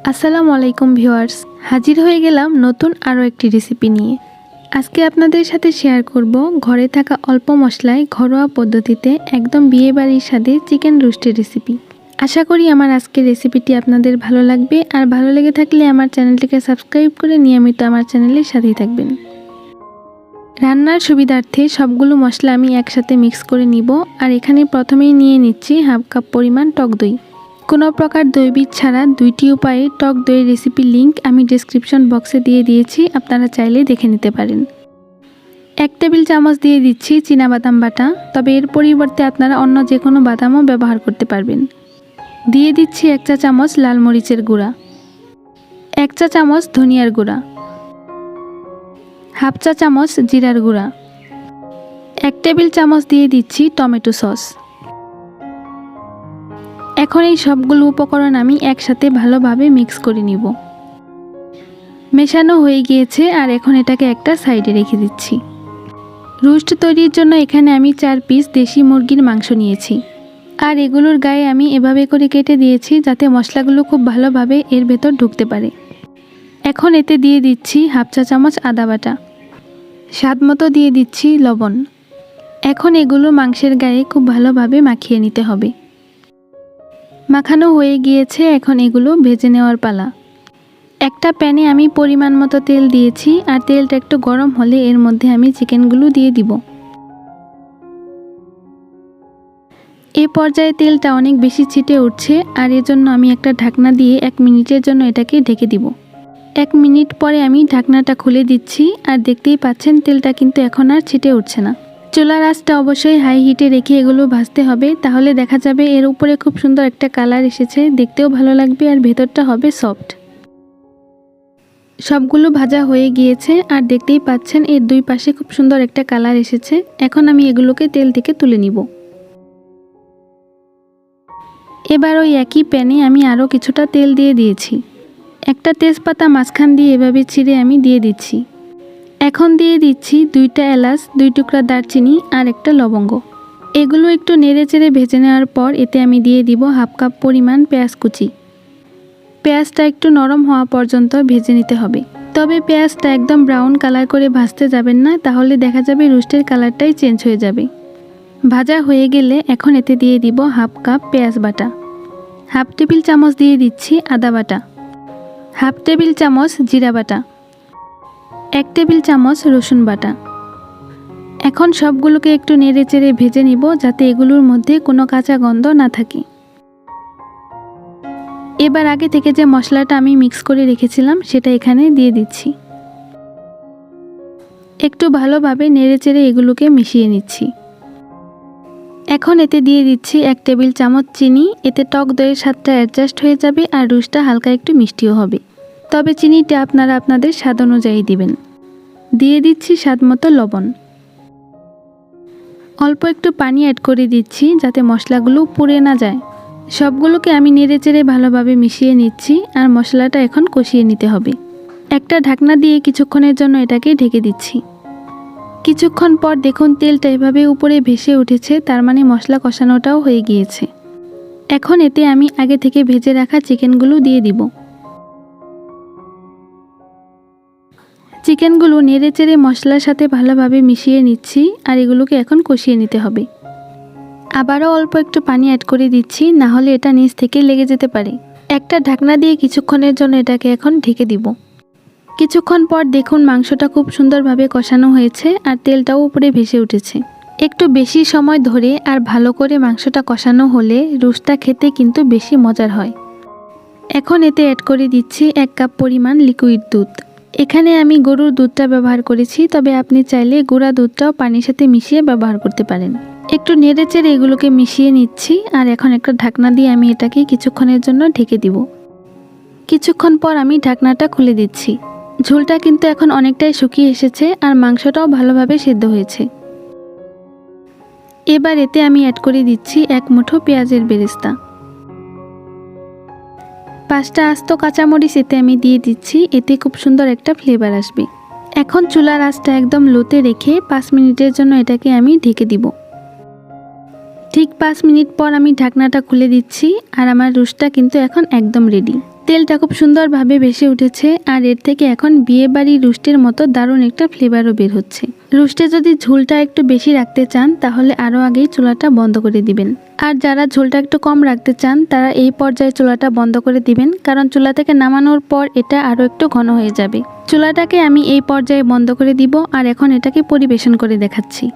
আসসালামু আলাইকুম ভিউয়ার্স, হাজির হয়ে গেলাম নতুন আরও একটি রেসিপি নিয়ে। আজকে আপনাদের সাথে শেয়ার করব ঘরে থাকা অল্প মশলায় ঘরোয়া পদ্ধতিতে একদম বিয়ে বাড়ির স্বাদে চিকেন রোস্টের রেসিপি। আশা করি আমার আজকের রেসিপিটি আপনাদের ভালো লাগবে, আর ভালো লেগে থাকলে আমার চ্যানেলটিকে সাবস্ক্রাইব করে নিয়মিত আমার চ্যানেলের সাথেই থাকবেন। রান্নার সুবিধার্থে সবগুলো মশলা আমি একসাথে মিক্স করে নিব। আর এখানে প্রথমেই নিয়ে নিচ্ছি হাফ কাপ পরিমাণ টক দই। কোনো প্রকার দইবিদ ছাড়া দুইটি উপায়ে টক দইয়ের রেসিপির লিঙ্ক আমি ডেসক্রিপশন বক্সে দিয়ে দিয়েছি, আপনারা চাইলে দেখে নিতে পারেন। 1 টেবিল চামচ দিয়ে দিচ্ছি চীনাবাদাম বাটা, তবে এর পরিবর্তে আপনারা অন্য যে কোনো বাদামও ব্যবহার করতে পারবেন। দিয়ে দিচ্ছি 1 চা চামচ লাল মরিচের গুঁড়া, 1 চা চামচ ধনিয়ার গুঁড়া, হাফ চা চামচ জিরার গুঁড়া, 1 টেবিল চামচ দিয়ে দিচ্ছি টমেটো সস। এখন এই সবগুলো উপকরণ আমি একসাথে ভালোভাবে মিক্স করে নিব। মেশানো হয়ে গিয়েছে, আর এখন এটাকে একটা সাইডে রেখে দিচ্ছি। রোস্ট তৈরির জন্য এখানে আমি 4 পিস দেশি মুরগির মাংস নিয়েছি, আর এগুলোর গায়ে আমি এভাবে করে কেটে দিয়েছি যাতে মশলাগুলো খুব ভালোভাবে এর ভেতর ঢুকতে পারে। এখন এতে দিয়ে দিচ্ছি হাফ চা চামচ আদা বাটা, স্বাদ মতো দিয়ে দিচ্ছি লবণ। এখন এগুলো মাংসের গায়ে খুব ভালোভাবে মাখিয়ে নিতে হবে। মাখানো হয়ে গিয়েছে, এখন এগুলো ভেজে নেওয়ার পালা। একটা প্যানে আমি পরিমাণ মতো তেল দিয়েছি, আর তেলটা একটু গরম হলে এর মধ্যে আমি চিকেনগুলো দিয়ে দিব। এ পর্যায়ে তেলটা অনেক বেশি ছিটে উঠছে, আর এজন্য আমি একটা ঢাকনা দিয়ে 1 মিনিটের জন্য এটাকে ঢেকে দিব। 1 মিনিট পরে আমি ঢাকনাটা খুলে দিচ্ছি, আর দেখতেই পাচ্ছেন তেলটা কিন্তু এখন আর ছিটে উঠছে না। চুলার আঁচটা অবশ্যই হাই হিটে রেখে এগুলো ভাজতে হবে, তাহলে দেখা যাবে এর উপরে খুব সুন্দর একটা কালার এসেছে, দেখতেও ভালো লাগবে আর ভেতরটা হবে সফট। সবগুলো ভাজা হয়ে গিয়েছে, আর দেখতেই পাচ্ছেন এর দুই পাশে খুব সুন্দর একটা কালার এসেছে। এখন আমি এগুলোকে তেল থেকে তুলে নিব। এবার ওই একই প্যানে আমি আরও কিছুটা তেল দিয়ে দিয়েছি। একটা তেজপাতা মাঝখান দিয়ে এভাবে ছিঁড়ে আমি দিয়ে দিচ্ছি। এখন দিয়ে দিচ্ছি 2টা এলাচ, 2 টুকরা দারচিনি আর একটা লবঙ্গ। এগুলো একটু নেড়েচেড়ে ভেজে নেওয়ার পর এতে আমি দিয়ে দিব হাফ কাপ পরিমাণ পেঁয়াজ কুচি। পেঁয়াজটা একটু নরম হওয়া পর্যন্ত ভেজে নিতে হবে, তবে পেঁয়াজটা একদম ব্রাউন কালার করে ভাজতে যাবেন না, তাহলে দেখা যাবে রোস্টের কালারটাই চেঞ্জ হয়ে যাবে। ভাজা হয়ে গেলে এখন এতে দিয়ে দিব হাফ কাপ পেঁয়াজ বাটা, হাফ টেবিল চামচ দিয়ে দিচ্ছি আদা বাটা, হাফ টেবিল চামচ জিরা বাটা, 1 টেবিল চামচ রসুন বাটা। এখন সবগুলোকে একটু নেড়েচেড়ে ভেজে নিব যাতে এগুলোর মধ্যে কোনো কাঁচা গন্ধ না থাকে। এবার আগে থেকে যে মশলাটা আমি মিক্স করে রেখেছিলাম সেটা এখানে দিয়ে দিচ্ছি। একটু ভালোভাবে নেড়েচেড়ে এগুলোকে মিশিয়ে নিচ্ছি। এখন এতে দিয়ে দিচ্ছি 1 টেবিল চামচ চিনি। এতে টক দইয়ের স্বাদটা অ্যাডজাস্ট হয়ে যাবে, আর রোস্টটা হালকা একটু মিষ্টিও হবে, তবে চিনিটা আপনারা আপনাদের স্বাদ অনুযায়ী দিবেন। দিয়ে দিচ্ছি স্বাদ মতো লবণ। অল্প একটু পানি অ্যাড করে দিচ্ছি যাতে মশলাগুলো পুড়ে না যায়। সবগুলোকে আমি নেড়েচেড়ে ভালোভাবে মিশিয়ে নিচ্ছি, আর মশলাটা এখন কষিয়ে নিতে হবে। একটা ঢাকনা দিয়ে কিছুক্ষণের জন্য এটাকে ঢেকে দিচ্ছি। কিছুক্ষণ পর দেখুন তেলটা এভাবে উপরে ভেসে উঠেছে, তার মানে মশলা কষানোটাও হয়ে গিয়েছে। এখন এতে আমি আগে থেকে ভেজে রাখা চিকেনগুলো দিয়ে দিব। চিকেনগুলো নেড়েচেড়ে মশলার সাথে ভালোভাবে মিশিয়ে নিচ্ছি, আর এগুলোকে এখন কষিয়ে নিতে হবে। আবারও অল্প একটু পানি অ্যাড করে দিচ্ছি, না হলে এটা নিচ থেকে লেগে যেতে পারে। একটা ঢাকনা দিয়ে কিছুক্ষণের জন্য এটাকে এখন ঢেকে দিব। কিছুক্ষণ পর দেখুন মাংসটা খুব সুন্দরভাবে কষানো হয়েছে, আর তেলটাও উপরে ভেসে উঠেছে। একটু বেশি সময় ধরে আর ভালো করে মাংসটা কষানো হলে রোস্টটা খেতে কিন্তু বেশি মজার হয়। এখন এতে অ্যাড করে দিচ্ছি 1 কাপ পরিমাণ লিকুইড দুধ। এখানে আমি গরুর দুধটা ব্যবহার করেছি, তবে আপনি চাইলে গুঁড়া দুধটাও পানির সাথে মিশিয়ে ব্যবহার করতে পারেন। একটু নেড়েচেড়ে এগুলোকে মিশিয়ে নিচ্ছি, আর এখন একটা ঢাকনা দিয়ে আমি এটাকে কিছুক্ষণের জন্য ঢেকে দিব। কিছুক্ষণ পর আমি ঢাকনাটা খুলে দিচ্ছি। ঝোলটা কিন্তু এখন অনেকটাই শুকিয়ে এসেছে, আর মাংসটাও ভালোভাবে সেদ্ধ হয়েছে। এবার এতে আমি অ্যাড করে দিচ্ছি 1 মুঠো পেঁয়াজের বেরেস্তা। 5টা আস্ত কাঁচামরিচ এতে আমি দিয়ে দিচ্ছি, এতে খুব সুন্দর একটা ফ্লেভার আসবে। এখন চুলার আঁচটা একদম লোতে রেখে 5 মিনিটের জন্য এটাকে আমি ঢেকে দিব। ঠিক 5 মিনিট পর আমি ঢাকনাটা খুলে দিচ্ছি আর আমার রোস্টটা কিন্তু এখন একদম রেডি। তেলটা খুব সুন্দরভাবে ভেসে উঠেছে আর এর থেকে এখন বিয়েবাড়ির রোস্টের মতো দারুণ একটা ফ্লেভারও বের হচ্ছে। রোস্টে যদি ঝোলটা একটু বেশি রাখতে চান তাহলে আরও আগেই চুলাটা বন্ধ করে দিবেন। আর যারা ঝোলটা একটু কম রাখতে চান তারা এই পর্যায়ে চুলাটা বন্ধ করে দিবেন, কারণ চুলা থেকে নামানোর পর এটা আরও একটু ঘন হয়ে যাবে। চুলাটাকে আমি এই পর্যায়ে বন্ধ করে দিব আর এখন এটাকে পরিবেশন করে দেখাচ্ছি।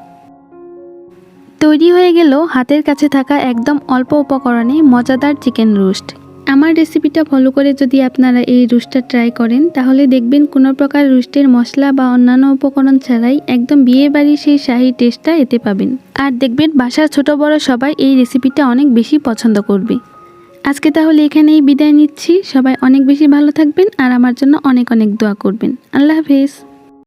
তৈরি হয়ে গেল হাতের কাছে থাকা একদম অল্প উপকরণে মজাদার চিকেন রোস্ট। আমার রেসিপিটা ফলো করে যদি আপনারা এই রোস্টটা ট্রাই করেন তাহলে দেখবেন কোনো প্রকার রোস্টের মশলা বা অন্যান্য উপকরণ ছাড়াই একদম বিয়েবাড়ির সেই শাহী টেস্টটা এতে পাবেন। আর দেখবেন বাসার ছোট বড় সবাই এই রেসিপিটা অনেক বেশি পছন্দ করবে। আজকে তাহলে এখানেই বিদায় নিচ্ছি। সবাই অনেক বেশি ভালো থাকবেন আর আমার জন্য অনেক অনেক দোয়া করবেন। আল্লাহ হাফেজ।